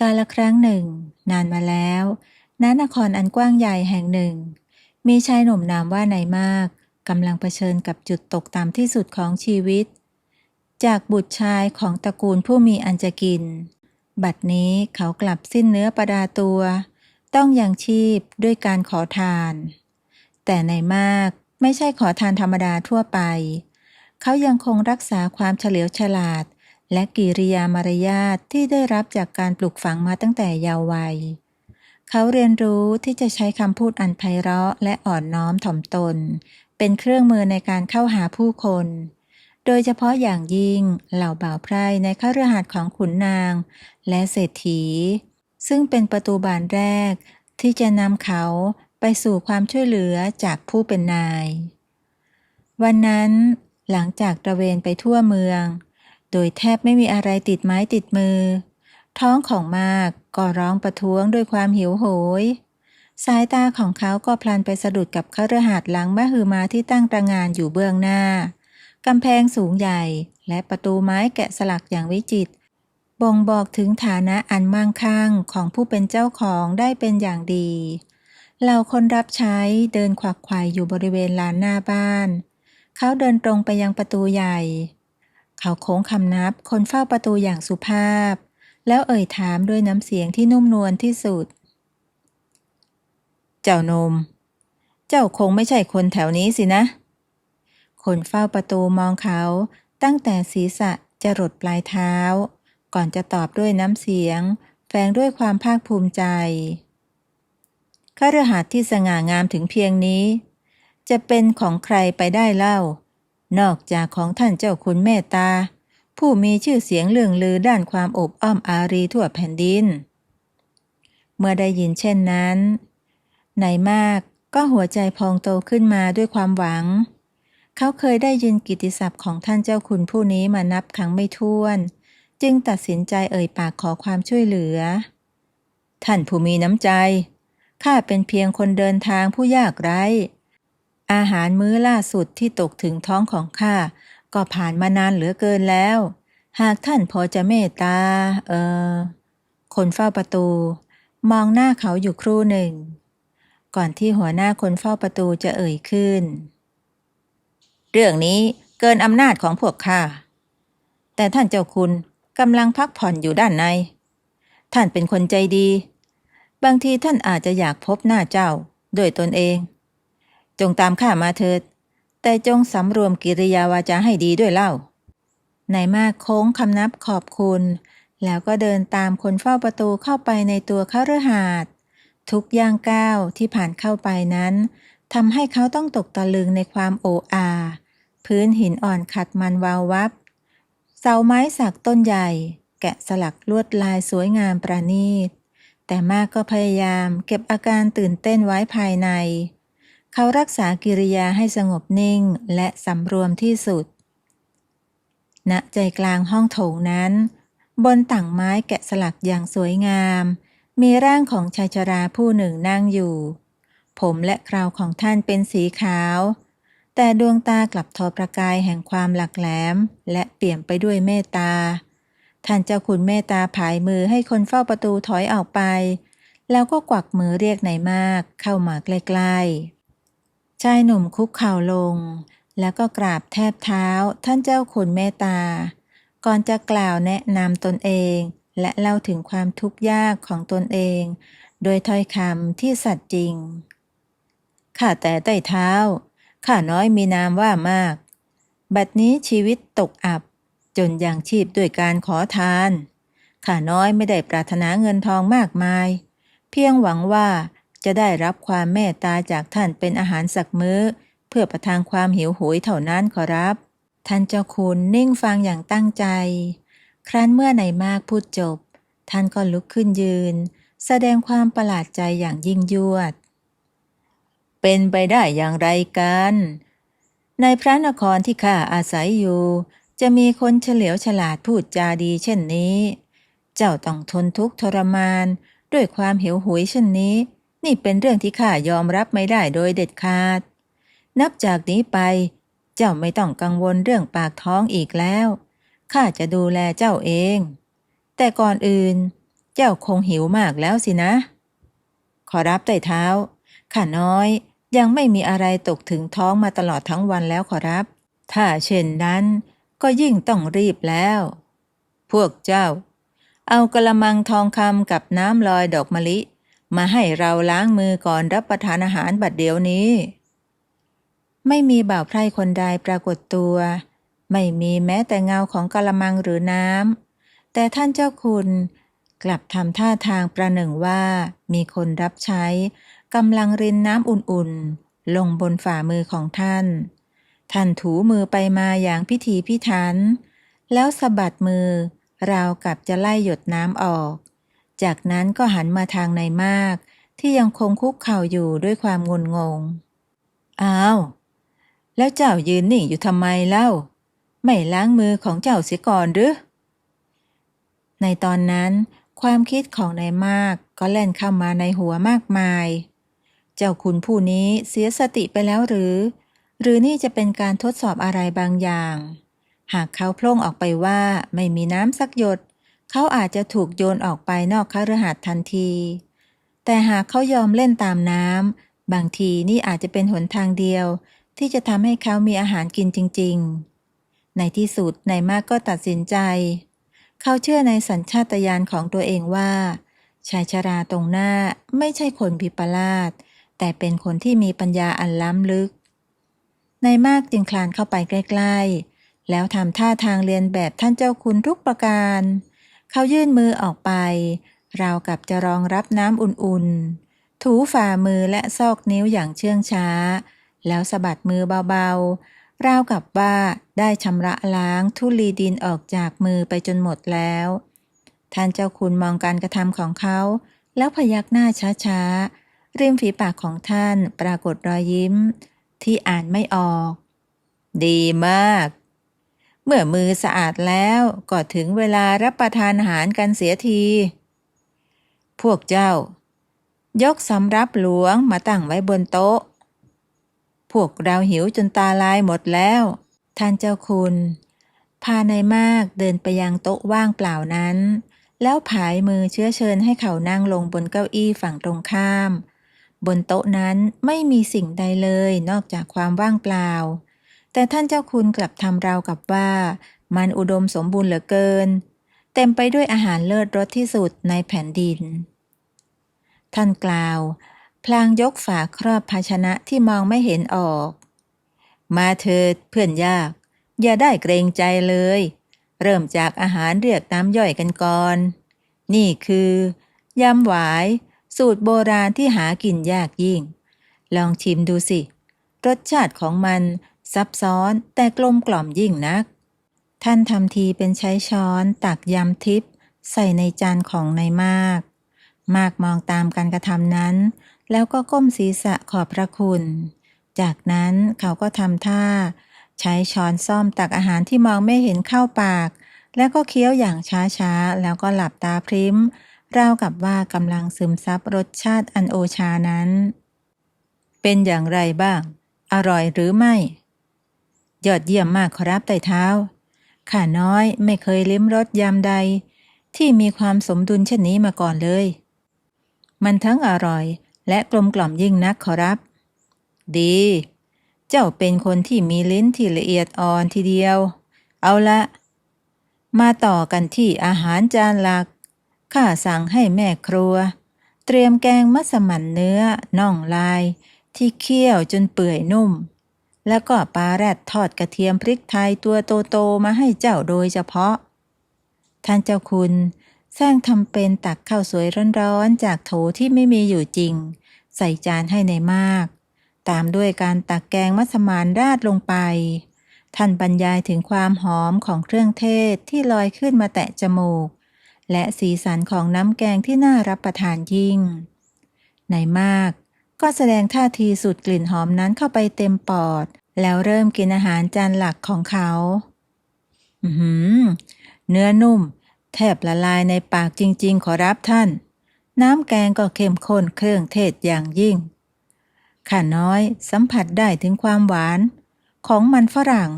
กาลครั้งหนึ่งนานมาแล้วณนครอันกว้างใหญ่แห่งหนึ่งมีชายหนุ่มนามว่านายมากกำลังเผชิญกับจุดตกต่ำที่สุดของชีวิตจากบุตรชายของตระกูลผู้มีอันจะกินบัดนี้เขากลับสิ้นเนื้อประดาตัวต้องยังชีพด้วยการขอทานแต่นายมากไม่ใช่ขอทานธรรมดาทั่วไปเขายังคงรักษาความเฉลียวฉลาดและกิริยามารยาทที่ได้รับจากการปลูกฝังมาตั้งแต่เยาว์วัยเขาเรียนรู้ที่จะใช้คำพูดอันไพเราะและอ่อนน้อมถ่อมตนเป็นเครื่องมือในการเข้าหาผู้คนโดยเฉพาะอย่างยิ่งเหล่าบ่าวไพร่ในคฤหาสน์ของขุนนางและเศรษฐีซึ่งเป็นประตูบานแรกที่จะนำเขาไปสู่ความช่วยเหลือจากผู้เป็นนายวันนั้นหลังจากตระเวนไปทั่วเมืองโดยแทบไม่มีอะไรติดไม้ติดมือท้องของมากก็ร้องประท้วงด้วยความหิวโหยสายตาของเขาก็พลันไปสะดุดกับคฤหาสน์หลังมหึมาที่ตั้งตระหง่านอยู่เบื้องหน้ากำแพงสูงใหญ่และประตูไม้แกะสลักอย่างวิจิตรบ่งบอกถึงฐานะอันมั่งคั่งของผู้เป็นเจ้าของได้เป็นอย่างดีเหล่าคนรับใช้เดินขวักไขว่อยู่บริเวณลานหน้าบ้านเขาเดินตรงไปยังประตูใหญ่เขาโค้งคำนับคนเฝ้าประตูอย่างสุภาพแล้วเอ่ยถามด้วยน้ำเสียงที่นุ่มนวลที่สุดเจ้านมเจ้าคงไม่ใช่คนแถวนี้สินะคนเฝ้าประตูมองเขาตั้งแต่ศีรษะจรดปลายเท้าก่อนจะตอบด้วยน้ำเสียงแฝงด้วยความภาคภูมิใจคฤหาสน์ที่สง่างามถึงเพียงนี้จะเป็นของใครไปได้เล่านอกจากของท่านเจ้าคุณเมตตาผู้มีชื่อเสียงเลื่องลือด้านความอบอ้อมอารีทั่วแผ่นดินเมื่อได้ยินเช่นนั้นนายมากก็หัวใจพองโตขึ้นมาด้วยความหวังเขาเคยได้ยินกิตติศัพท์ของท่านเจ้าคุณผู้นี้มานับครั้งไม่ถ้วนจึงตัดสินใจเอ่ยปากขอความช่วยเหลือท่านผู้มีน้ำใจข้าเป็นเพียงคนเดินทางผู้ยากไร้อาหารมื้อล่าสุดที่ตกถึงท้องของข้าก็ผ่านมานานเหลือเกินแล้วหากท่านพอจะเมตตาคนเฝ้าประตูมองหน้าเขาอยู่ครู่หนึ่งก่อนที่หัวหน้าคนเฝ้าประตูจะเอ่ยขึ้นเรื่องนี้เกินอำนาจของพวกข้าแต่ท่านเจ้าคุณกำลังพักผ่อนอยู่ด้านในท่านเป็นคนใจดีบางทีท่านอาจจะอยากพบหน้าเจ้าด้วยตนเองจงตามข้ามาเถิดแต่จงสำรวมกิริยาวาจาให้ดีด้วยเล่านายมากโค้งคำนับขอบคุณแล้วก็เดินตามคนเฝ้าประตูเข้าไปในตัวคฤหาสน์ทุกย่างก้าวที่ผ่านเข้าไปนั้นทำให้เขาต้องตกตะลึงในความโอ้อาพื้นหินอ่อนขัดมันวาววับเสาไม้สักต้นใหญ่แกะสลักลวดลายสวยงามประณีตแต่มากก็พยายามเก็บอาการตื่นเต้นไว้ภายในเขารักษากิริยาให้สงบนิ่งและสำรวมที่สุดณใจกลางห้องโถงนั้นบนต่างไม้แกะสลักอย่างสวยงามมีร่างของชายชราผู้หนึ่งนั่งอยู่ผมและเคราของท่านเป็นสีขาวแต่ดวงตากลับทอประกายแห่งความหลักแหลมและเปี่ยมไปด้วยเมตตาท่านเจ้าคุณเมตตาผายมือให้คนเฝ้าประตูถอยออกไปแล้วก็กวักมือเรียกนายมากเข้ามาใกล้ๆชายหนุ่มคุกเข่าลงแล้วก็กราบแทบเท้าท่านเจ้าคุณเมตตาก่อนจะกล่าวแนะนำตนเองและเล่าถึงความทุกข์ยากของตนเองโดยถ้อยคำที่สัตย์จริงข้าแต่ใต้เท้าข้าน้อยมีนามว่ามากบัดนี้ชีวิตตกอับจนยังชีพด้วยการขอทานข้าน้อยไม่ได้ปรารถนาเงินทองมากมายเพียงหวังว่าจะได้รับความเมตตาจากท่านเป็นอาหารสักมื้อเพื่อประทังความหิวโหยเท่านั้นขอรับท่านเจ้าคุณนิ่งฟังอย่างตั้งใจครั้นเมื่อนายมากพูดจบท่านก็ลุกขึ้นยืนแสดงความประหลาดใจอย่างยิ่งยวดเป็นไปได้อย่างไรกันในพระนครที่ข้าอาศัยอยู่จะมีคนเฉลียวฉลาดพูดจาดีเช่นนี้เจ้าต้องทนทุกข์ทรมานด้วยความหิวโหยเช่นนี้นี่เป็นเรื่องที่ข้ายอมรับไม่ได้โดยเด็ดขาดนับจากนี้ไปเจ้าไม่ต้องกังวลเรื่องปากท้องอีกแล้วข้าจะดูแลเจ้าเองแต่ก่อนอื่น เจ้าคงหิวมากแล้วสินะขอรับไต่เท้าข้าน้อยยังไม่มีอะไรตกถึงท้องมาตลอดทั้งวันแล้วขอรับถ้าเช่นนั้นก็ยิ่งต้องรีบแล้วพวกเจ้าเอากะละมังทองคำกับน้ำลอยดอกมะลิมาให้เราล้างมือก่อนรับประทานอาหารบัดเดี๋ยวนี้ไม่มีบ่าวไพร่คนใดปรากฏตัวไม่มีแม้แต่เงาของกะละมังหรือน้ำแต่ท่านเจ้าคุณกลับทำท่าทางประหนึ่งว่ามีคนรับใช้กำลังรินน้ำอุ่นๆลงบนฝ่ามือของท่านถูมือไปมาอย่างพิถีพิถันแล้วสะบัดมือราวกับจะไล่หยดน้ำออกจากนั้นก็หันมาทางนายมากที่ยังคงคุกเข่าอยู่ด้วยความงุนงงอ้าวแล้วเจ้ายืนนิ่งอยู่ทำไมเล่าไม่ล้างมือของเจ้าเสียก่อนหรือในตอนนั้นความคิดของนายมากก็แล่นเข้ามาในหัวมากมายเจ้าคุณผู้นี้เสียสติไปแล้วหรือนี่จะเป็นการทดสอบอะไรบางอย่างหากเขาโพล่งออกไปว่าไม่มีน้ำสักหยดเขาอาจจะถูกโยนออกไปนอกคฤหาสน์ทันทีแต่หากเขายอมเล่นตามน้ำบางทีนี่อาจจะเป็นหนทางเดียวที่จะทำให้เขามีอาหารกินจริงๆในที่สุดนายมากก็ตัดสินใจเขาเชื่อในสัญชาตญาณของตัวเองว่าชายชราตรงหน้าไม่ใช่คนวิปลาสแต่เป็นคนที่มีปัญญาอันล้ำลึกนายมากจึงคลานเข้าไปใกล้ๆแล้วทำท่าทางเลียนแบบท่านเจ้าคุณทุกประการเขายื่นมือออกไปราวกับจะรองรับน้ำอุ่นๆถูฝ่ามือและซอกนิ้วอย่างเชื่องช้าแล้วสะบัดมือเบาๆราวกับว่าได้ชำระล้างธุลีดินออกจากมือไปจนหมดแล้วท่านเจ้าคุณมองการกระทำของเขาแล้วพยักหน้าช้าๆริมฝีปากของท่านปรากฏรอยยิ้มที่อ่านไม่ออกดีมากเมื่อมือสะอาดแล้วก็ถึงเวลารับประทานอาหารกันเสียทีพวกเจ้ายกสำรับหลวงมาตั้งไว้บนโต๊ะพวกเราหิวจนตาลายหมดแล้วท่านเจ้าคุณพานายมากเดินไปยังโต๊ะว่างเปล่านั้นแล้วผายมือเชื้อเชิญให้เขานั่งลงบนเก้าอี้ฝั่งตรงข้ามบนโต๊ะนั้นไม่มีสิ่งใดเลยนอกจากความว่างเปล่าแต่ท่านเจ้าคุณกลับทำราวกับว่ามันอุดมสมบูรณ์เหลือเกินเต็มไปด้วยอาหารเลิศรสที่สุดในแผ่นดินท่านกล่าวพลางยกฝาครอบภาชนะที่มองไม่เห็นออกมาเถิดเพื่อนยากอย่าได้เกรงใจเลยเริ่มจากอาหารเรียกน้ำย่อยกันก่อนนี่คือยำหวายสูตรโบราณที่หากินยากยิ่งลองชิมดูสิรสชาติของมันซับซ้อนแต่กลมกล่อมยิ่งนักท่านทำทีเป็นใช้ช้อนตักยำทิพย์ใส่ในจานของนายมากมองตามการกระทำนั้นแล้วก็ก้มศีรษะขอบพระคุณจากนั้นเขาก็ทำท่าใช้ช้อนส้อมตักอาหารที่มองไม่เห็นเข้าปากแล้วก็เคี้ยวอย่างช้าๆแล้วก็หลับตาพริ้มราวกับว่ากำลังซึมซับรสชาติอันโอชานั้นเป็นอย่างไรบ้างอร่อยหรือไม่ยอดเยี่ยมมากขอรับไต่เท้าข้าน้อยไม่เคยลิ้มรสยำใดที่มีความสมดุลเช่นนี้มาก่อนเลยมันทั้งอร่อยและกลมกล่อมยิ่งนักขอรับดีเจ้าเป็นคนที่มีลิ้นที่ละเอียดอ่อนทีเดียวเอาละมาต่อกันที่อาหารจานหลักข้าสั่งให้แม่ครัวเตรียมแกงมัสมั่นเนื้อน่องลายที่เคี่ยวจนเปื่อยนุ่มแล้วก็ปลาแรดทอดกระเทียมพริกไทยตัวโตๆมาให้เจ้าโดยเฉพาะท่านเจ้าคุณแซงทำเป็นตักข้าวสวยร้อนๆจากโถที่ไม่มีอยู่จริงใส่จานให้ในมากตามด้วยการตักแกงมัสมั่นราดลงไปท่านบรรยายถึงความหอมของเครื่องเทศที่ลอยขึ้นมาแตะจมูกและสีสันของน้ำแกงที่น่ารับประทานยิ่งนายมากก็แสดงท่าทีสูดกลิ่นหอมนั้นเข้าไปเต็มปอดแล้วเริ่มกินอาหารจานหลักของเขาเนื้อนุ่มแทบละลายในปากจริงๆขอรับท่านน้ำแกงก็เข้มข้นเครื่องเทศอย่างยิ่งข้าน้อยสัมผัสได้ถึงความหวานของมันฝรั่ง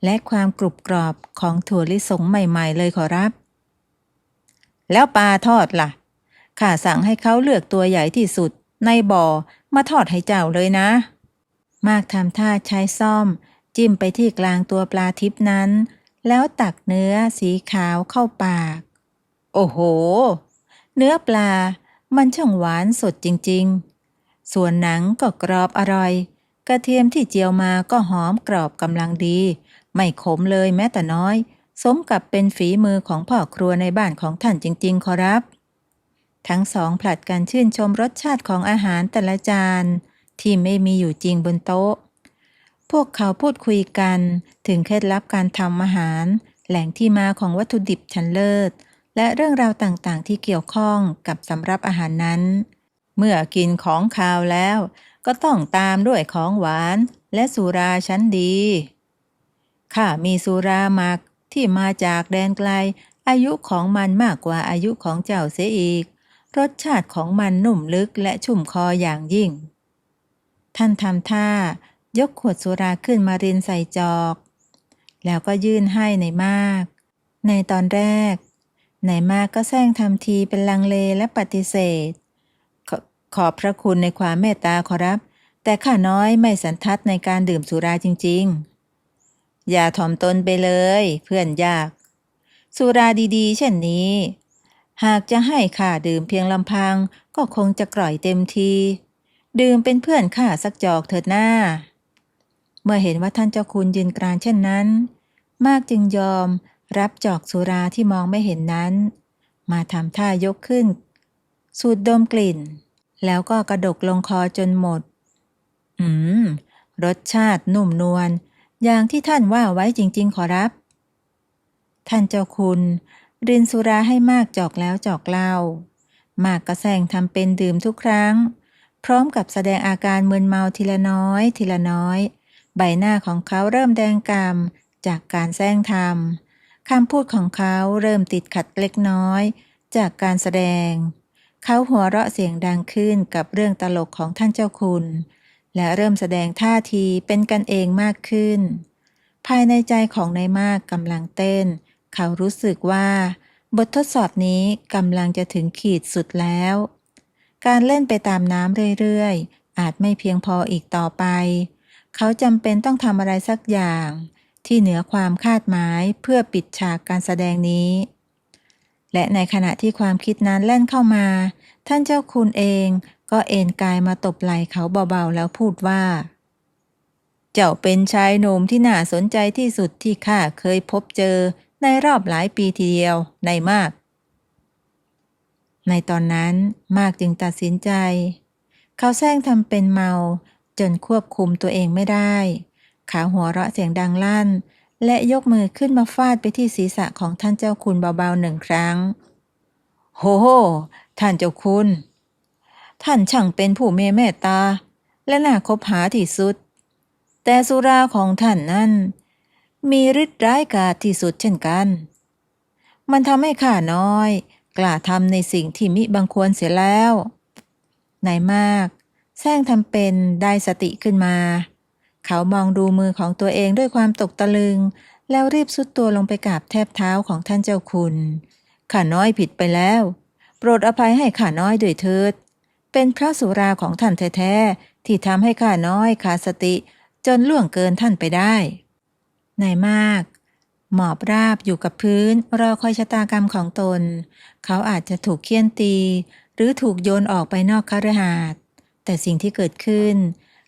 และความกรุบกรอบของถั่วลิสงใหม่ๆเลยขอรับ แล้วปลาทอดล่ะข้าสั่งให้เขาเลือกตัวใหญ่ที่สุดในบ่อมาทอดให้เจ้าเลยนะมากทำท่าใช้ซ่อมจิ้มไปที่กลางตัวปลาทิพนั้นแล้วตักเนื้อสีขาวเข้าปากโอ้โหเนื้อปลามันช่างหวานสดจริงๆส่วนหนังก็กรอบอร่อยกระเทียมที่เจียวมาก็หอมกรอบกำลังดีไม่ขมเลยแม้แต่น้อยสมกับเป็นฝีมือของพ่อครัวในบ้านของท่านจริงๆขอรับทั้งสองผลัดกันชื่นชมรสชาติของอาหารแต่ละจานที่ไม่มีอยู่จริงบนโต๊ะพวกเขาพูดคุยกันถึงเคล็ดลับการทำอาหารแหล่งที่มาของวัตถุดิบชั้นเลิศและเรื่องราวต่างๆที่เกี่ยวข้องกับสำรับอาหารนั้นเมื่อกินของคาวแล้วก็ต้องตามด้วยของหวานและสุราชั้นดีข้ามีสุราหมักที่มาจากแดนไกลอายุของมันมากกว่าอายุของเจ้าเสียอีกรสชาติของมันนุ่มลึกและชุ่มคออย่างยิ่งท่านทำท่ายกขวดสุราขึ้นมารินใส่จอกแล้วก็ยื่นให้ในมากในตอนแรกในมากก็แซงทำทีเป็นลังเลและปฏิเสธขอบพระคุณในความเมตตาขอรับแต่ข้าน้อยไม่สันทัดในการดื่มสุราจริงๆอย่าถ่อมตนไปเลยเพื่อนยากสุราดีๆเช่นนี้หากจะให้ข้าดื่มเพียงลำพังก็คงจะกร่อยเต็มทีดื่มเป็นเพื่อนข้าสักจอกเถิดหน้าเมื่อเห็นว่าท่านเจ้าคุณยืนกรานเช่นนั้นมากจึงยอมรับจอกสุราที่มองไม่เห็นนั้นมาทำท่ายกขึ้นสูดดมกลิ่นแล้วก็กระดกลงคอจนหมดรสชาตินุ่มนวลอย่างที่ท่านว่าไว้จริงๆขอรับท่านเจ้าคุณรินสุราให้มากจอกแล้วจอกเล่ามากกระแซงทำเป็นดื่มทุกครั้งพร้อมกับแสดงอาการมึนเมาทีละน้อยทีละน้อยใบหน้าของเขาเริ่มแดงกำ่ำจากการแซงทำคำพูดของเขาเริ่มติดขัดเล็กน้อยจากการแสดงเขาหัวเราะเสียงดังขึ้นกับเรื่องตลกของท่านเจ้าคุณและเริ่มแสดงท่าทีเป็นกันเองมากขึ้นภายในใจของนายมากกำลังเต้นเขารู้สึกว่าบททดสอบนี้กำลังจะถึงขีดสุดแล้วการเล่นไปตามน้ำเรื่อยๆอาจไม่เพียงพออีกต่อไปเขาจำเป็นต้องทำอะไรสักอย่างที่เหนือความคาดหมายเพื่อปิดฉากการแสดงนี้และในขณะที่ความคิดนั้นแล่นเข้ามาท่านเจ้าคุณเองก็เอนกายมาตบไหล่เขาเบาๆแล้วพูดว่าเจ้าเป็นชายหนุ่มที่น่าสนใจที่สุดที่ข้าเคยพบเจอในรอบหลายปีทีเดียวในมากในตอนนั้นมากจึงตัดสินใจเขาแซงทำเป็นเมาจนควบคุมตัวเองไม่ได้ขาหัวเราะเสียงดังลั่นและยกมือขึ้นมาฟาดไปที่ศีรษะของท่านเจ้าคุณเบาๆ1 ครั้งโหท่านเจ้าคุณท่านช่างเป็นผู้มีเมตตาและน่าคบหาที่สุดแต่สุราของท่านนั้นมีฤทธิ์ร้ายกาจที่สุดเช่นกันมันทำให้ข้าน้อยกล้าทำในสิ่งที่มิบังควรเสียแล้วนายมากแซงทำเป็นได้สติขึ้นมาเขามองดูมือของตัวเองด้วยความตกตะลึงแล้วรีบซุดตัวลงไปกราบแทบเท้าของท่านเจ้าคุณข้าน้อยผิดไปแล้วโปรดอภัยให้ข้าน้อยด้วยเถิดเป็นเพราะสุราของท่านแท้ๆที่ทำให้ข้าน้อยขาดสติจนล่วงเกินท่านไปได้นายมากหมอบราบอยู่กับพื้นรอคอยชะตากรรมของตนเขาอาจจะถูกเฆี่ยนตีหรือถูกโยนออกไปนอกคฤหาสน์แต่สิ่งที่เกิดขึ้น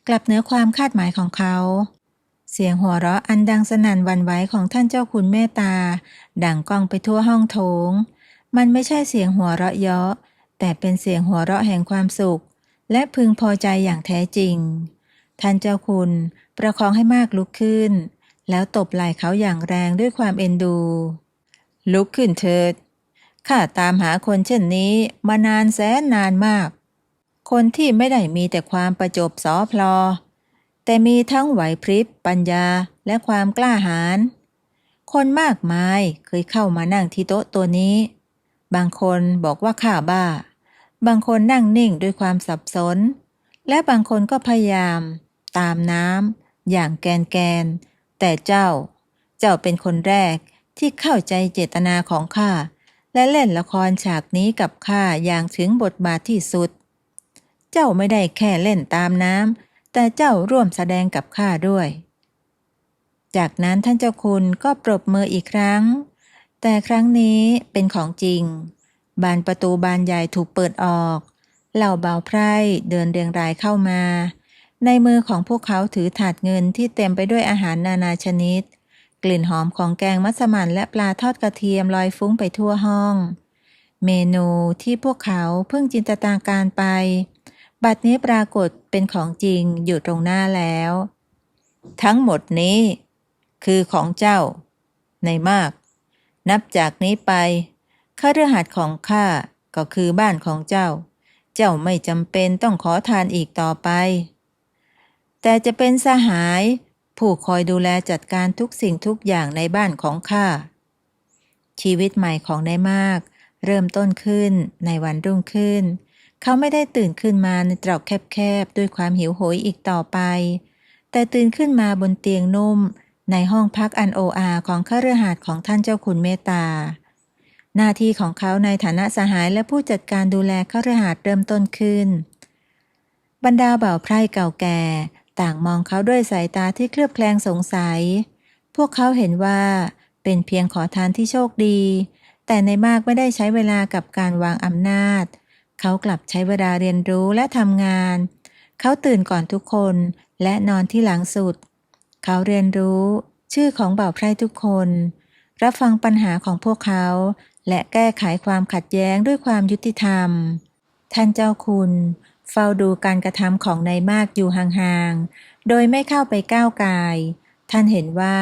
กลับเหนือความคาดหมายของเขาเสียงหัวเราะอันดังสนั่นหวั่นไหวของท่านเจ้าคุณเมตตาดังก้องไปทั่วห้องโถงมันไม่ใช่เสียงหัวเราะเยาะแต่เป็นเสียงหัวเราะแห่งความสุขและพึงพอใจอย่างแท้จริงท่านเจ้าคุณประคองให้มากลุกขึ้นแล้วตบไหล่เขาอย่างแรงด้วยความเอ็นดูลุกขึ้นเถิดข้าตามหาคนเช่นนี้มานานแสนนานมากคนที่ไม่ได้มีแต่ความประจบสอพลอแต่มีทั้งไหวพริบปัญญาและความกล้าหาญคนมากมายเคยเข้ามานั่งที่โต๊ะตัวนี้บางคนบอกว่าข้าบ้าบางคนนั่งนิ่งด้วยความสับสนและบางคนก็พยายามตามน้ำอย่างแกนแต่เจ้าเป็นคนแรกที่เข้าใจเจตนาของข้า และเล่นละครฉากนี้กับข้าอย่างถึงบทบาทที่สุด เจ้าไม่ได้แค่เล่นตามน้ำแต่เจ้าร่วมแสดงกับข้าด้วย จากนั้นท่านเจ้าคุณก็ปรบมืออีกครั้ง แต่ครั้งนี้เป็นของจริง บานประตูบานใหญ่ถูกเปิดออกเหล่าบ่าวไพร่เดินเรียงรายเข้ามา ในมือของพวกเขาถือถาดเงินที่เต็มไปด้วยอาหารนานาชนิด กลิ่นหอมของแกงมัสมั่นและปลาทอดกระเทียมลอยฟุ้งไปทั่วห้อง เมนูที่พวกเขาเพิ่งจินตนาการไป บัดนี้ปรากฏเป็นของจริงอยู่ตรงหน้าแล้ว ทั้งหมดนี้คือของเจ้า ในมาก นับจากนี้ไปคฤหัสถ์ของข้าก็คือบ้านของเจ้า เจ้าไม่จำเป็นต้องขอทานอีกต่อไป แต่จะเป็นสหายผู้คอยดูแลจัดการทุกสิ่งทุกอย่างในบ้านของข้า ชีวิตใหม่ของนายมากเริ่มต้นขึ้นในวันรุ่งขึ้น เขาไม่ได้ตื่นขึ้นมาในตรอกแคบๆด้วยความหิวโหยอีกต่อไป แต่ตื่นขึ้นมาบนเตียงนุ่มในห้องพักอันโออาของคฤหัสถ์ของท่านเจ้าคุณเมตตา หน้าที่ของเขาในฐานะสหายและผู้จัดการดูแลคฤหัสถ์เริ่มต้นขึ้น บรรดาบ่าวไพร่เก่าแก่ต่างมองเขาด้วยสายตาที่เคลือบแคลงสงสัย พวกเขาเห็นว่าเป็นเพียงขอทานที่โชคดี แต่ในมากไม่ได้ใช้เวลากับการวางอำนาจ เขากลับใช้เวลาเรียนรู้และทำงาน เขาตื่นก่อนทุกคนและนอนที่หลังสุด เขาเรียนรู้ชื่อของบ่าวไพร่ทุกคน รับฟังปัญหาของพวกเขาและแก้ไขความขัดแย้งด้วยความยุติธรรม ท่านเจ้าคุณเฝ้าดูการกระทำของนายมากอยู่ห่างๆ โดยไม่เข้าไปก้าวก่าย ท่านเห็นว่า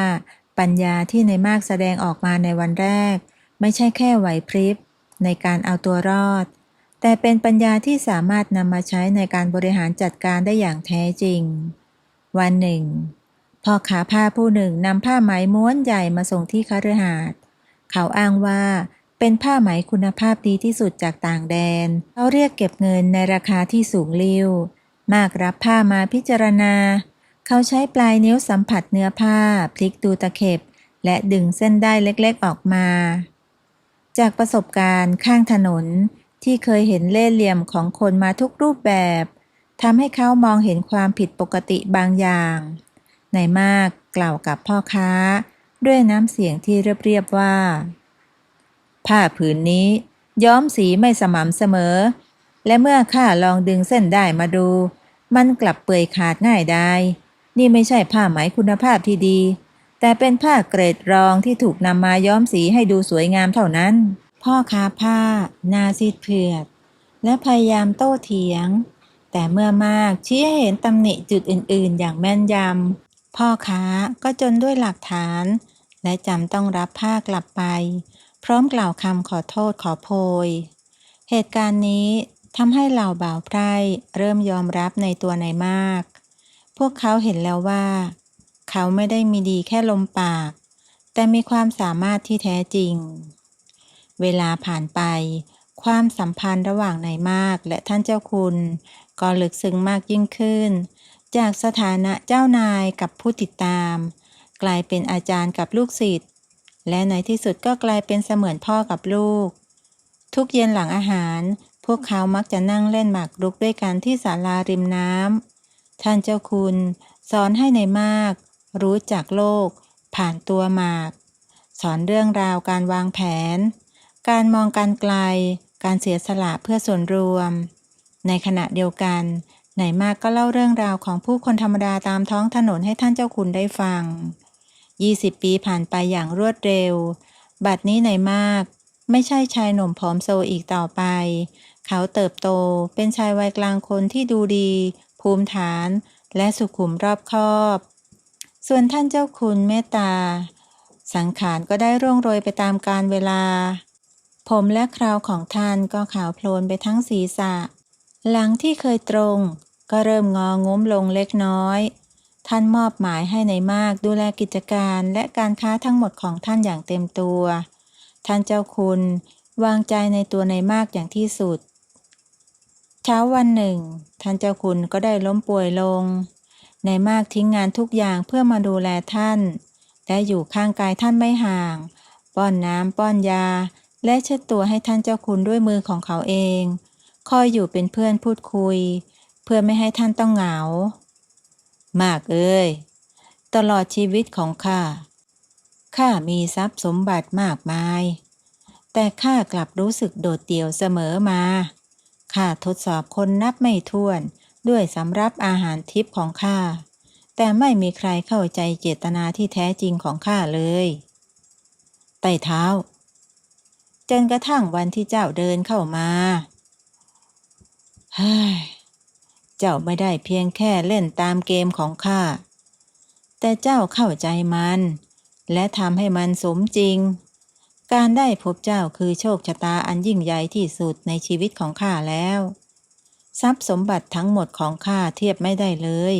ปัญญาที่นายมากแสดงออกมาในวันแรกไม่ใช่แค่ไหวพริบในการเอาตัวรอด แต่เป็นปัญญาที่สามารถนำมาใช้ในการบริหารจัดการได้อย่างแท้จริง วันหนึ่งพ่อค้าผ้าผู้หนึ่งนำผ้าไหมม้วนใหญ่มาส่งที่คฤหาสน์ เขาอ้างว่าเป็นผ้าไหมคุณภาพดีที่สุดจากต่างแดน เขาเรียกเก็บเงินในราคาที่สูงลิ่ว มากรับผ้ามาพิจารณา เขาใช้ปลายนิ้วสัมผัสเนื้อผ้าพลิกดูตะเข็บและดึงเส้นได้เล็กๆออกมา จากประสบการณ์ข้างถนนที่เคยเห็นเล่ห์เหลี่ยมของคนมาทุกรูปแบบทำให้เขามองเห็นความผิดปกติบางอย่างนายมากกล่าวกับพ่อค้าด้วยน้ำเสียงที่เรียบๆว่าผ้าผืนนี้ย้อมสีไม่สม่ำเสมอและเมื่อข้าลองดึงเส้นได้มาดูมันกลับเปื่อยขาดง่ายได้นี่ไม่ใช่ผ้าไหมคุณภาพที่ดีแต่เป็นผ้าเกรดรองที่ถูกนำมาย้อมสีให้ดูสวยงามเท่านั้นพ่อค้าผ้าหน้าซีดเผือดและพยายามโต้เถียงแต่เมื่อมากชี้ให้เห็นตำหนิจุดอื่นๆอย่างแม่นยำพ่อค้าก็จนด้วยหลักฐานและจำต้องรับผ้ากลับไปพร้อมกล่าวคำขอโทษขอโพยเหตุการณ์นี้ทำให้เหล่าบ่าวไพร่เริ่มยอมรับในตัวนายมากพวกเขาเห็นแล้วว่าเขาไม่ได้มีดีแค่ลมปากแต่มีความสามารถที่แท้จริงเวลาผ่านไปความสัมพันธ์ระหว่างนายมากและท่านเจ้าคุณก็ลึกซึ้งมากยิ่งขึ้นจากสถานะเจ้านายกับผู้ติดตามกลายเป็นอาจารย์กับลูกศิษย์และในที่สุดก็กลายเป็นเสมือนพ่อกับลูกทุกเย็นหลังอาหารพวกเขามักจะนั่งเล่นหมากรุกด้วยกันที่ศาลาริมน้ำท่านเจ้าคุณสอนให้นายมากรู้จักโลกผ่านตัวหมากสอนเรื่องราวการวางแผนการมองการไกลการเสียสละเพื่อส่วนรวมในขณะเดียวกันนายมากก็เล่าเรื่องราวของผู้คนธรรมดาตามท้องถนนให้ท่านเจ้าคุณได้ฟัง20 ปีผ่านไปอย่างรวดเร็วบัดนี้นายมากไม่ใช่ชายหนุ่มผอมโซอีกต่อไปเขาเติบโตเป็นชายวัยกลางคนที่ดูดีภูมิฐานและสุขุมรอบคอบส่วนท่านเจ้าคุณเมตตาสังขารก็ได้ร่วงโรยไปตามกาลเวลาผมและคราวของท่านก็ขาวโพลนไปทั้งศีรษะหลังที่เคยตรงก็เริ่มงองุ้มลงเล็กน้อยท่านมอบหมายให้นายมากดูแลกิจการและการค้าทั้งหมดของท่านอย่างเต็มตัวท่านเจ้าคุณวางใจในตัวนายมากอย่างที่สุดเช้าวันหนึ่งท่านเจ้าคุณก็ได้ล้มป่วยลงนายมากทิ้งงานทุกอย่างเพื่อมาดูแลท่านและอยู่ข้างกายท่านไม่ห่างป้อนน้ำป้อนยา และเช็ดตัวให้ท่านเจ้าคุณด้วยมือของเขาเองคอยอยู่เป็นเพื่อนพูดคุยเพื่อไม่ให้ท่านต้องเหงามากเอ้ยตลอดชีวิตของข้ามีทรัพย์สมบัติมากมายแต่ข้ากลับรู้สึกโดดเดี่ยวเสมอมาข้าทดสอบคนนับไม่ถ้วนด้วยสำรับอาหารทิพย์ของข้าแต่ไม่มีใครเข้าใจเจตนาที่แท้จริงของข้าเลยไต่เท้าจนกระทั่งวันที่เจ้าเดินเข้ามาเฮ้ยเจ้าไม่ได้เพียงแค่เล่นตามเกมของข้าแต่เจ้าเข้าใจมันและทำให้มันสมจริงการได้พบเจ้าคือโชคชะตาอันยิ่งใหญ่ที่สุดในชีวิตของข้าแล้วทรัพย์สมบัติทั้งหมดของข้าเทียบไม่ได้เลย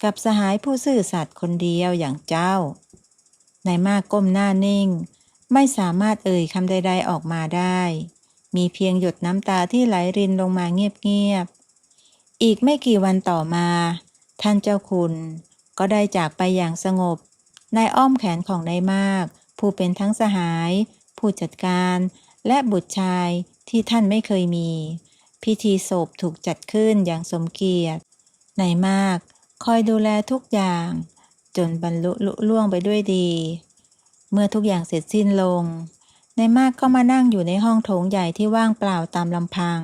กับสหายผู้ซื่อสัตย์คนเดียวอย่างเจ้านายมากก้มหน้านิ่งไม่สามารถเอ่ยคำใดๆออกมาได้มีเพียงหยดน้ำตาที่ไหลรินลงมาเงียบๆอีกไม่กี่วันต่อมาท่านเจ้าคุณก็ได้จากไปอย่างสงบในอ้อมแขนของนายมากผู้เป็นทั้งสหายผู้จัดการและบุตรชายที่ท่านไม่เคยมีพิธีศพถูกจัดขึ้นอย่างสมเกียรตินายมากคอยดูแลทุกอย่างจนบรรลุลุล่วงไปด้วยดีเมื่อทุกอย่างเสร็จสิ้นลงนายมากก็มานั่งอยู่ในห้องโถงใหญ่ที่ว่างเปล่าตามลำพัง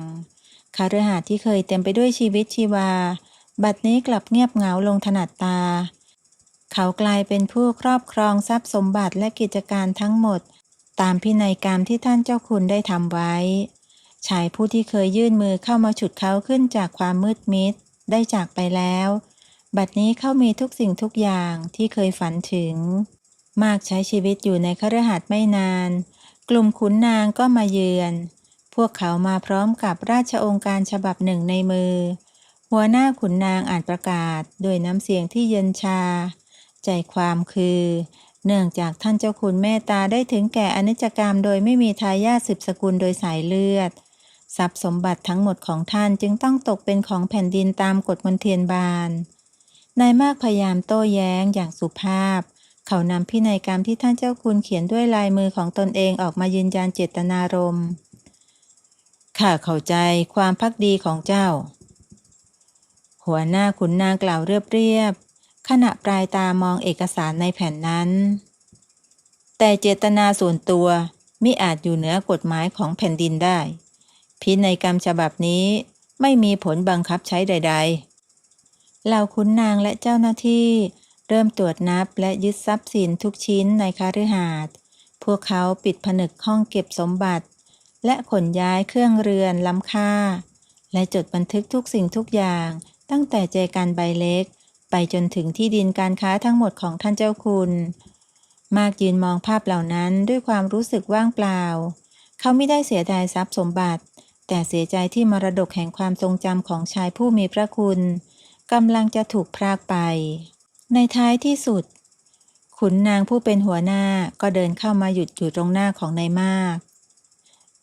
คฤหาสน์ที่เคยเต็มไปด้วยชีวิตชีวาบัดนี้กลับเงียบเหงาลงถนัดตาเขากลายเป็นผู้ครอบครองทรัพย์สมบัติและกิจการทั้งหมดตามพินัยกรรมที่ท่านเจ้าคุณได้ทำไว้ชายผู้ที่เคยยื่นมือเข้ามาฉุดเขาขึ้นจากความมืดมิดได้จากไปแล้วบัดนี้เขามีทุกสิ่งทุกอย่างที่เคยฝันถึงมากใช้ชีวิตอยู่ในคฤหาสน์ไม่นานกลุ่มขุนนางก็มาเยือนพวกเขามาพร้อมกับราชองค์การฉบับหนึ่งในมือหัวหน้าขุนนางอ่านประกาศด้วยน้ำเสียงที่เย็นชาใจความคือเนื่องจากท่านเจ้าคุณเมตตาได้ถึงแก่อนิจกรรมโดยไม่มีทายาทสืบสกุลโดยสายเลือดทรัพย์สมบัติทั้งหมดของท่านจึงต้องตกเป็นของแผ่นดินตามกฎมนเทียนบานนายมากพยายามโต้แย้งอย่างสุภาพเขานำพินัยกรรมที่ท่านเจ้าคุณเขียนด้วยลายมือของตนเองออกมายืนยันเจตนารมณ์ข้าเข้าใจความภักดีของเจ้าหัวหน้าขุนนางกล่าวเรียบขณะปลายตามองเอกสารในแผ่นนั้นแต่เจตนาส่วนตัวมิอาจอยู่เหนือกฎหมายของแผ่นดินได้พินัยกรรมฉบับนี้ไม่มีผลบังคับใช้ใดๆเหล่าขุนนางและเจ้าหน้าที่เริ่มตรวจนับและยึดทรัพย์สินทุกชิ้นในคฤหาสน์พวกเขาปิดผนึกห้องเก็บสมบัติและขนย้ายเครื่องเรือนล้ำค่าและจดบันทึกทุกสิ่งทุกอย่างตั้งแต่แจกันใบเล็กไปจนถึงที่ดินการค้าทั้งหมดของท่านเจ้าคุณมากยืนมองภาพเหล่านั้นด้วยความรู้สึกว่างเปล่าเขาไม่ได้เสียดายทรัพย์สมบัติแต่เสียใจที่มรดกแห่งความทรงจำของชายผู้มีพระคุณกำลังจะถูกพรากไปในท้ายที่สุดขุนนางผู้เป็นหัวหน้าก็เดินเข้ามาหยุดอยู่ตรงหน้าของนายมาก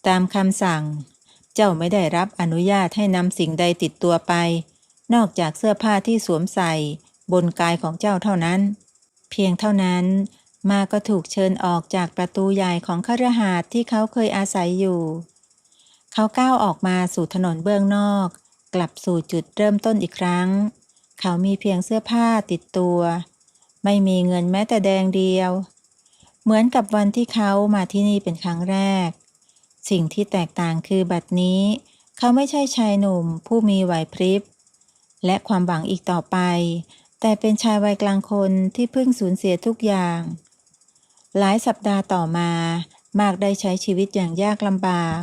ตามคำสั่งเจ้าไม่ได้รับอนุญาตให้นำสิ่งใดติดตัวไปนอกจากเสื้อผ้าที่สวมใส่บนกายของเจ้าเท่านั้นเพียงเท่านั้นมาก็ถูกเชิญออกจากประตูใหญ่ของคฤหาสน์ที่เขาเคยอาศัยอยู่เขาก้าวออกมาสู่ถนนเบื้องนอกกลับสู่จุดเริ่มต้นอีกครั้งเขามีเพียงเสื้อผ้าติดตัวไม่มีเงินแม้แต่แดงเดียวเหมือนกับวันที่เขามาที่นี่เป็นครั้งแรกสิ่งที่แตกต่างคือบัดนี้เขาไม่ใช่ชายหนุ่มผู้มีไหวพริบและความหวังอีกต่อไปแต่เป็นชายวัยกลางคนที่เพิ่งสูญเสียทุกอย่างหลายสัปดาห์ต่อมามากได้ใช้ชีวิตอย่างยากลำบาก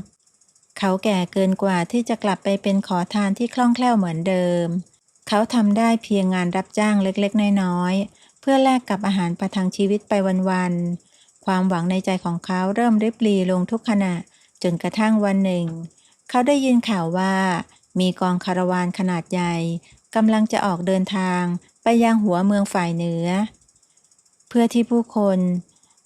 เขาแก่เกินกว่าที่จะกลับไปเป็นขอทานที่คล่องแคล่วเหมือนเดิมเขาทำได้เพียงงานรับจ้างเล็กๆน้อยๆเพื่อแลกกับอาหารประทังชีวิตไปวันๆความหวังในใจของเขาเริ่มริบหรี่ลงทุกขณะจนกระทั่งวันหนึ่งเขาได้ยินข่าวว่ามีกองคาราวานขนาดใหญ่กำลังจะออกเดินทางไปยังหัวเมืองฝ่ายเหนือเพื่อที่ผู้คน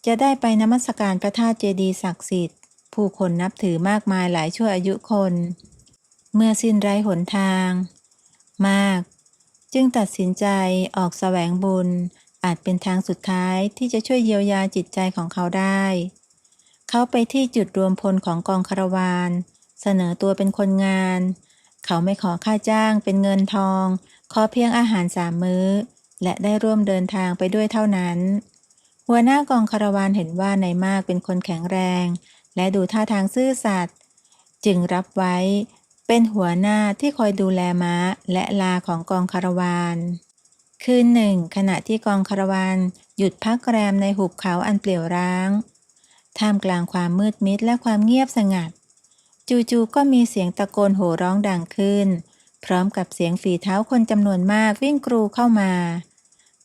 จะได้ไปนมัสการพระธาตุเจดีย์ศักดิ์สิทธิ์ผู้คนนับถือมากมายหลายชั่วอายุคนเมื่อสิ้นไร้หนทางมากจึงตัดสินใจออกแสวงบุญอาจเป็นทางสุดท้ายที่จะช่วยเยียวยาจิตใจของเขาได้ เขาไปที่จุดรวมพลของกองคาราวานเสนอตัวเป็นคนงานเขาไม่ขอค่าจ้างเป็นเงินทองขอเพียงอาหาร3 มื้อและได้ร่วมเดินทางไปด้วยเท่านั้นหัวหน้ากองคาราวานเห็นว่านายมากเป็นคนแข็งแรงและดูท่าทางซื่อสัตย์จึงรับไว้เป็นหัวหน้าที่คอยดูแลม้าและลาของกองคาราวานคืนหนึ่งขณะที่กองคาราวานหยุดพักแรมในหุบเขาอันเปลี่ยวร้างท่ามกลางความมืดมิดและความเงียบสงัดจู่ๆก็มีเสียงตะโกนโห่ร้องดังขึ้นพร้อมกับเสียงฝีเท้าคนจำนวนมากวิ่งกรูเข้ามา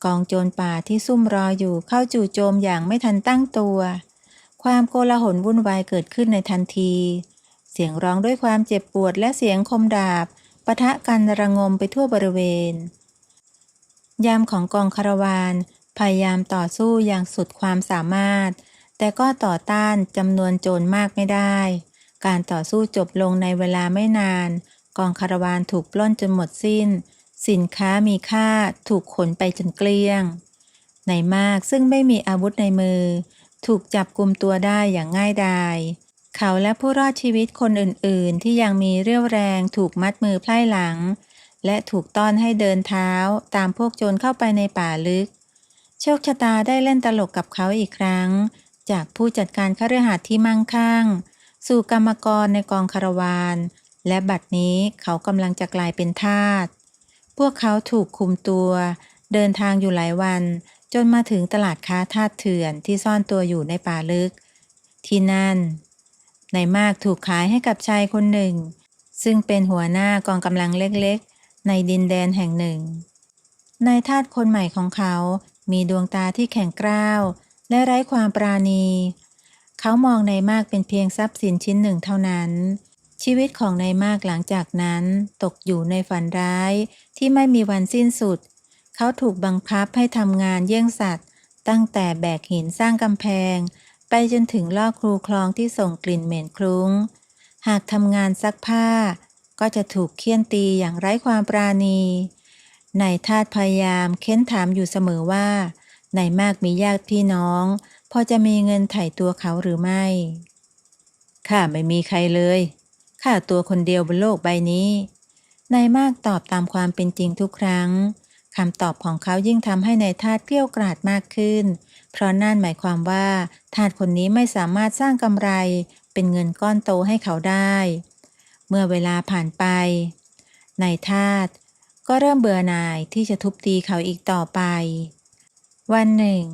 กองโจรป่าที่ซุ่มรออยู่เข้าจู่โจมอย่างไม่ทันตั้งตัวความโกลาหลวุ่นวายเกิดขึ้นในทันทีเสียงร้องด้วยความเจ็บปวดและเสียงคมดาบปะทะกันระงมไปทั่วบริเวณยามของกองคาราวานพยายามต่อสู้อย่างสุดความสามารถแต่ก็ต่อต้านจำนวนโจรมากไม่ได้การต่อสู้จบลงในเวลาไม่นานกองคาราวานถูกปล้นจนหมดสิ้นสินค้ามีค่าถูกขนไปจนเกลี้ยงนายมากซึ่งไม่มีอาวุธในมือถูกจับกุมตัวได้อย่างง่ายดายเขาและผู้รอดชีวิตคนอื่นๆที่ยังมีเรี่ยวแรงถูกมัดมือไพร่หลังและถูกต้อนให้เดินเท้าตามพวกโจรเข้าไปในป่าลึกโชคชะตาได้เล่นตลกกับเขาอีกครั้งจากผู้จัดการคฤหาสน์ที่มั่งคั่งสู่กรรมกรในกองคาราวานและบัดนี้เขากำลังจะกลายเป็นทาสพวกเขาถูกคุมตัวเดินทางอยู่หลายวันจนมาถึงตลาดค้าทาสเถื่อนที่ซ่อนตัวอยู่ในป่าลึกที่นั่นนายมากถูกขายให้กับชายคนหนึ่งซึ่งเป็นหัวหน้ากองกำลังเล็กๆในดินแดนแห่งหนึ่งนายทาสคนใหม่ของเขามีดวงตาที่แข็งกร้าวและไร้ความปราณีเขามองนายมากเป็นเพียงทรัพย์สินชิ้นหนึ่งเท่านั้นชีวิตของนายมากหลังจากนั้นตกอยู่ในฝันร้ายที่ไม่มีวันสิ้นสุดเขาถูกบังคับให้ทำงานเยี่ยงสัตว์ตั้งแต่แบกหินสร้างกำแพงไปจนถึงลอกครูคลองที่ส่งกลิ่นเหม็นคลุ้งหากทำงานซักผ้าก็จะถูกเฆี่ยนตีอย่างไร้ความปราณีนายทาสพยายามเค้นถามอยู่เสมอว่านายมากมีญาติพี่น้องพอจะมีเงินไถ่ตัวเขาหรือไม่ข้าไม่มีใครเลยข้าตัวคนเดียวบนโลกใบนี้นายมากตอบตามความเป็นจริงทุกครั้งคำตอบของเขายิ่งทำให้นายทาสเกรี้ยวกราดมากขึ้นเพราะนั่นหมายความว่าทาสคนนี้ไม่สามารถสร้างกำไรเป็นเงินก้อนโตให้เขาได้เมื่อเวลาผ่านไปนายทาสก็เริ่มเบื่อหน่ายที่จะทุบตีเขาอีกต่อไปวันหนึ่ง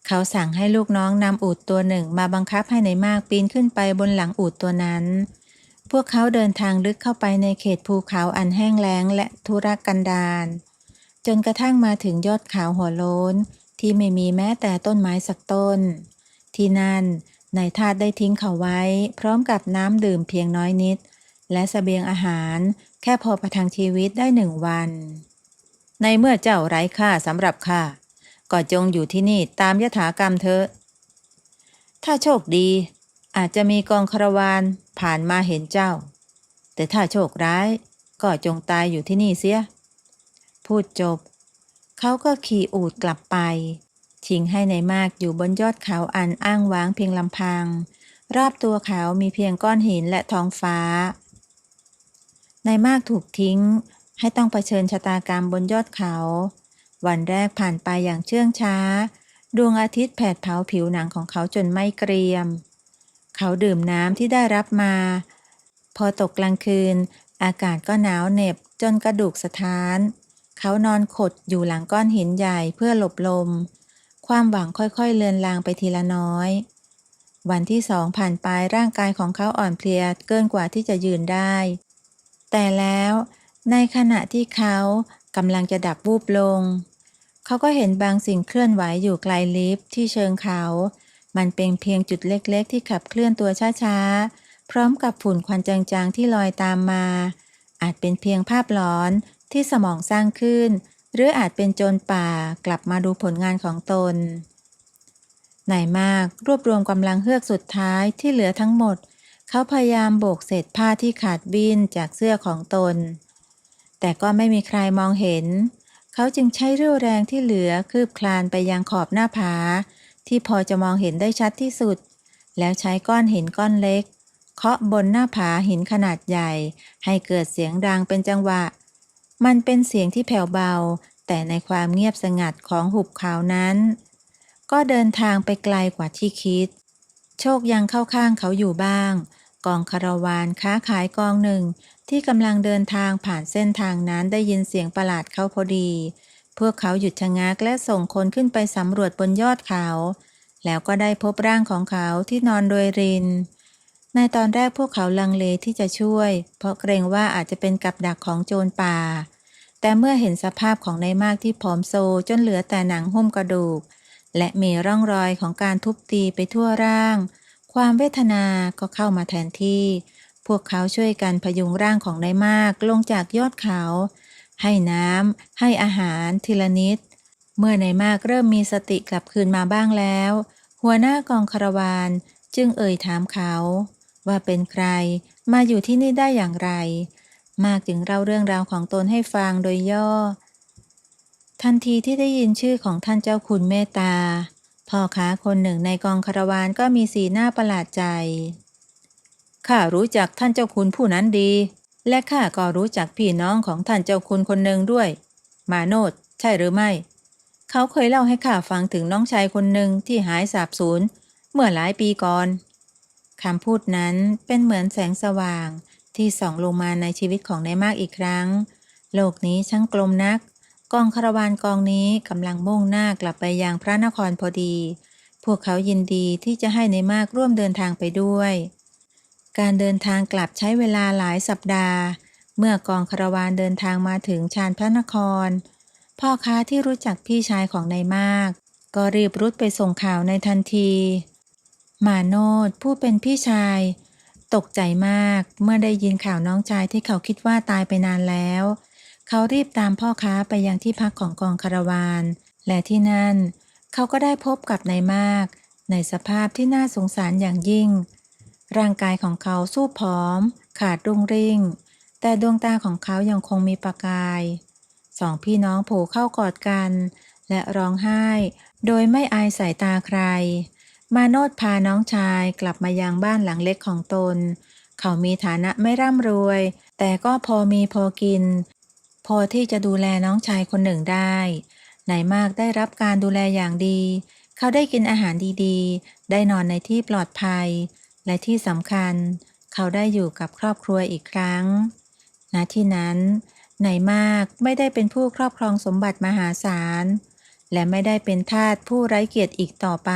เขาสั่งให้ลูกน้องนำอูฐตัวหนึ่งมาบังคับให้นายมากปีนขึ้นไปบนหลังอูฐตัวนั้นพวกเขาเดินทางลึกเข้าไปในเขตภูเขาอันแห้งแล้งและทุรกันดารจนกระทั่งมาถึงยอดเขาหัวโล้นที่ไม่มีแม้แต่ต้นไม้สักต้นที่นั่นนายทาสได้ทิ้งเขาไว้พร้อมกับน้ำดื่มเพียงน้อยนิดและเสบียงอาหารแค่พอประทังชีวิตได้1 วันในเมื่อเจ้าไร้ค่าสำหรับข้าก็จงอยู่ที่นี่ตามยถากรรมเถอะถ้าโชคดีอาจจะมีกองคาราวานผ่านมาเห็นเจ้าแต่ถ้าโชคร้ายก็จงตายอยู่ที่นี่เสียพูดจบเขาก็ขี่อูฐกลับไปทิ้งให้นายมากอยู่บนยอดเขาอันอ้างว้างเพียงลำพังรอบตัวเขามีเพียงก้อนหินและท้องฟ้านายมากถูกทิ้งให้ต้องเผชิญชะตากรรมบนยอดเขาวันแรกผ่านไปอย่างเชื่องช้าดวงอาทิตย์แผดเผาผิวหนังของเขาจนไม่เกรียมเขาดื่มน้ำที่ได้รับมาพอตกกลางคืนอากาศก็หนาวเหน็บจนกระดูกสะท้านเขานอนขดอยู่หลังก้อนหินใหญ่เพื่อหลบลมความหวังค่อยๆเลือนลางไปทีละน้อยวันที่2ผ่านไปร่างกายของเขาอ่อนเพลียเกินกว่าที่จะยืนได้แต่แล้วในขณะที่เขากำลังจะดับวูบลงเขาก็เห็นบางสิ่งเคลื่อนไหวอยู่ไกลลิฟที่เชิงเขามันเป็นเพียงจุดเล็กๆที่ขับเคลื่อนตัวช้าๆพร้อมกับฝุ่นควันจางๆที่ลอยตามมาอาจเป็นเพียงภาพหลอนที่สมองสร้างขึ้นหรืออาจเป็นโจรป่ากลับมาดูผลงานของตนนายมากรวบรวมกำลังเฮือกสุดท้ายที่เหลือทั้งหมดเขาพยายามโบกเศษผ้าที่ขาดวิ่นจากเสื้อของตนแต่ก็ไม่มีใครมองเห็นเขาจึงใช้เรี่ยวแรงที่เหลือคืบคลานไปยังขอบหน้าผาที่พอจะมองเห็นได้ชัดที่สุด แล้วใช้ก้อนหินก้อนเล็กเคาะบนหน้าผาหินขนาดใหญ่ให้เกิดเสียงดังเป็นจังหวะมันเป็นเสียงที่แผ่วเบาแต่ในความเงียบสงัดของหุบเขานั้นก็เดินทางไปไกลกว่าที่คิดโชคยังเข้าข้างเขาอยู่บ้างกองคาราวานค้าขายกองหนึ่งที่กำลังเดินทางผ่านเส้นทางนั้นได้ยินเสียงประหลาดเข้าพอดีพวกเขาหยุดชะงักและส่งคนขึ้นไปสำรวจบนยอดเขาแล้วก็ได้พบร่างของเขาที่นอนโดยรินในตอนแรกพวกเขาลังเลที่จะช่วยเพราะเกรงว่าอาจจะเป็นกับดักของโจรป่าแต่เมื่อเห็นสภาพของนายมากที่ผอมโซจนเหลือแต่หนังหุ้มกระดูกและมีร่องรอยของการทุบตีไปทั่วร่างความเวทนาก็เข้ามาแทนที่พวกเขาช่วยกันพยุงร่างของนายมากลงจากยอดเขาให้น้ำให้อาหารทีละนิดเมื่อนายมากเริ่มมีสติกลับคืนมาบ้างแล้วหัวหน้ากองคาราวานจึงเอ่ยถามเขาว่าเป็นใครมาอยู่ที่นี่ได้อย่างไรมากจึงเล่าเรื่องราวของตนให้ฟังโดยย่อทันทีที่ได้ยินชื่อของท่านเจ้าคุณเมตตาพ่อค้าคนหนึ่งในกองคาราวานก็มีสีหน้าประหลาดใจข้ารู้จักท่านเจ้าคุณผู้นั้นดีและข้าก็รู้จักพี่น้องของท่านเจ้าคุณคนหนึ่งด้วยมาโนดใช่หรือไม่เขาเคยเล่าให้ข้าฟังถึงน้องชายคนหนึ่งที่หายสาบสูญเมื่อหลายปีก่อนคำพูดนั้นเป็นเหมือนแสงสว่างที่ส่องลงมาในชีวิตของนายมากอีกครั้งโลกนี้ช่างกลมนักกองคาราวานกองนี้กำลังมุ่งหน้ากลับไปยังพระนครพอดีพวกเขายินดีที่จะให้นายมากร่วมเดินทางไปด้วยการเดินทางกลับใช้เวลาหลายสัปดาห์เมื่อกองคาราวานเดินทางมาถึงชานพระนครพ่อค้าที่รู้จักพี่ชายของนายมากก็รีบรุดไปส่งข่าวในทันทีมาโนดผู้เป็นพี่ชายตกใจมากเมื่อได้ยินข่าวน้องชายที่เขาคิดว่าตายไปนานแล้วเขารีบตามพ่อค้าไปยังที่พักของกองคาราวานและที่นั่นเขาก็ได้พบกับนายมากในสภาพที่น่าสงสารอย่างยิ่งร่างกายของเขาสู้ผอมขาดรุ่งริ่งแต่ดวงตาของเขายังคงมีประกายสองพี่น้องโผล่เข้ากอดกันและร้องไห้โดยไม่อายสายตาใครมาโนดพาน้องชายกลับมายังบ้านหลังเล็กของตนเขามีฐานะไม่ร่ำรวยแต่ก็พอมีพอกินพอที่จะดูแลน้องชายคนหนึ่งได้นายมากได้รับการดูแลอย่างดีเขาได้กินอาหารดีๆได้นอนในที่ปลอดภัยและที่สำคัญเขาได้อยู่กับครอบครัวอีกครั้งณที่นั้นนายมากไม่ได้เป็นผู้ครอบครองสมบัติมหาศาลและไม่ได้เป็นทาสผู้ไร้เกียรติอีกต่อไป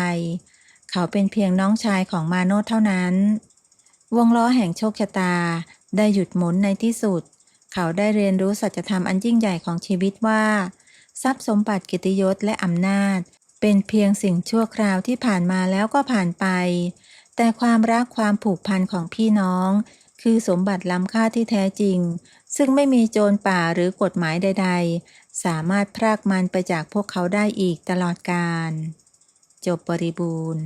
เขาเป็นเพียงน้องชายของมาโนดเท่านั้นวงล้อแห่งโชคชะตาได้หยุดหมุนในที่สุดเขาได้เรียนรู้สัจธรรมอันยิ่งใหญ่ของชีวิตว่าทรัพย์สมบัติเกียรติยศและอำนาจเป็นเพียงสิ่งชั่วคราวที่ผ่านมาแล้วก็ผ่านไปแต่ความรักความผูกพันของพี่น้องคือสมบัติล้ำค่าที่แท้จริงซึ่งไม่มีโจรป่าหรือกฎหมายใดๆสามารถพรากมันไปจากพวกเขาได้อีกตลอดกาลจบบริบูรณ์